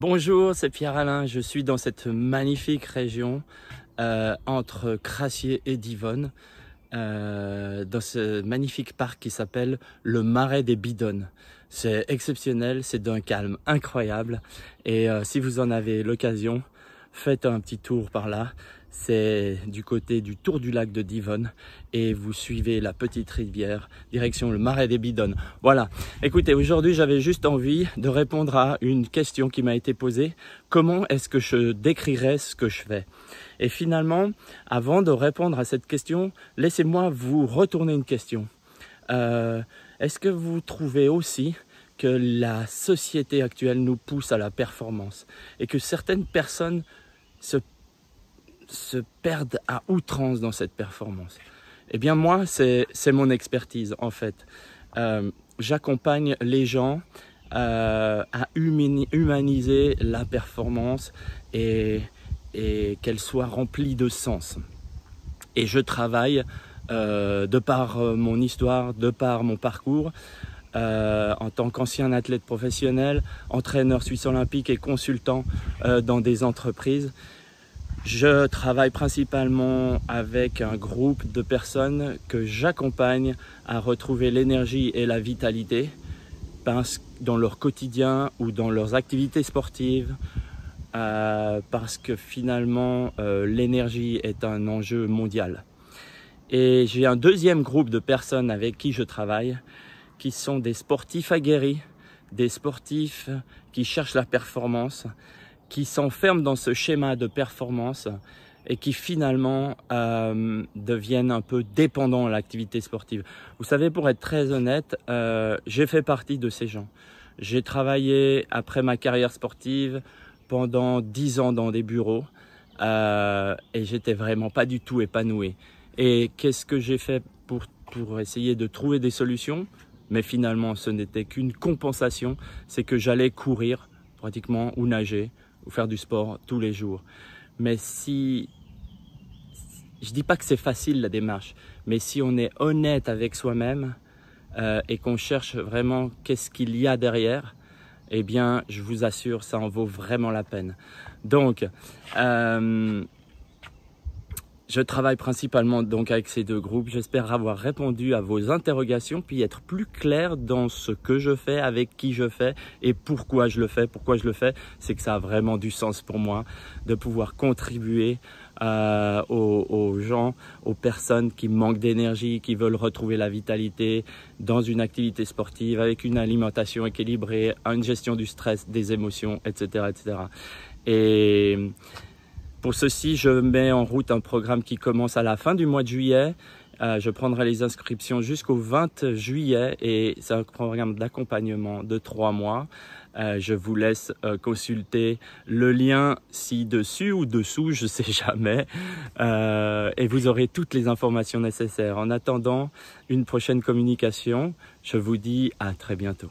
Bonjour, c'est Pierre-Alain. Je suis dans cette magnifique région entre Crassier et Divonne, dans ce magnifique parc qui s'appelle le Marais des Bidonnes. C'est exceptionnel, c'est d'un calme incroyable et si vous en avez l'occasion, faites un petit tour par là. C'est du côté du Tour du Lac de Divonne et vous suivez la petite rivière direction le Marais des Bidonnes. Voilà, écoutez, aujourd'hui j'avais juste envie de répondre à une question qui m'a été posée. Comment est-ce que je décrirais ce que je fais? Et finalement, avant de répondre à cette question, laissez-moi vous retourner une question. Est-ce que vous trouvez aussi que la société actuelle nous pousse à la performance et que certaines personnes se perdent à outrance dans cette performance? Eh bien moi, c'est mon expertise en fait. J'accompagne les gens à humaniser la performance et qu'elle soit remplie de sens. Et je travaille de par mon histoire, de par mon parcours, en tant qu'ancien athlète professionnel, entraîneur suisse olympique et consultant dans des entreprises. Je travaille principalement avec un groupe de personnes que j'accompagne à retrouver l'énergie et la vitalité dans leur quotidien ou dans leurs activités sportives, parce que finalement l'énergie est un enjeu mondial. Et j'ai un deuxième groupe de personnes avec qui je travaille qui sont des sportifs aguerris, des sportifs qui cherchent la performance, qui s'enferment dans ce schéma de performance et qui finalement deviennent un peu dépendants à l'activité sportive. Vous savez, pour être très honnête, j'ai fait partie de ces gens. J'ai travaillé après ma carrière sportive pendant 10 ans dans des bureaux et j'étais vraiment pas du tout épanoui. Et qu'est-ce que j'ai fait pour essayer de trouver des solutions? Mais finalement, ce n'était qu'une compensation, c'est que j'allais courir pratiquement ou nager ou faire du sport tous les jours. Mais je dis pas que c'est facile la démarche, mais si on est honnête avec soi-même et qu'on cherche vraiment qu'est-ce qu'il y a derrière, eh bien, je vous assure, ça en vaut vraiment la peine. Donc, je travaille principalement donc avec ces deux groupes. J'espère avoir répondu à vos interrogations, puis être plus clair dans ce que je fais, avec qui je fais et pourquoi je le fais. Pourquoi je le fais, c'est que ça a vraiment du sens pour moi de pouvoir contribuer aux gens, aux personnes qui manquent d'énergie, qui veulent retrouver la vitalité dans une activité sportive avec une alimentation équilibrée, une gestion du stress, des émotions, etc., etc. Et pour ceci, je mets en route un programme qui commence à la fin du mois de juillet. Je prendrai les inscriptions jusqu'au 20 juillet et c'est un programme d'accompagnement de 3 mois. Je vous laisse consulter le lien ci-dessus ou dessous, je ne sais jamais. Et vous aurez toutes les informations nécessaires. En attendant une prochaine communication, je vous dis à très bientôt.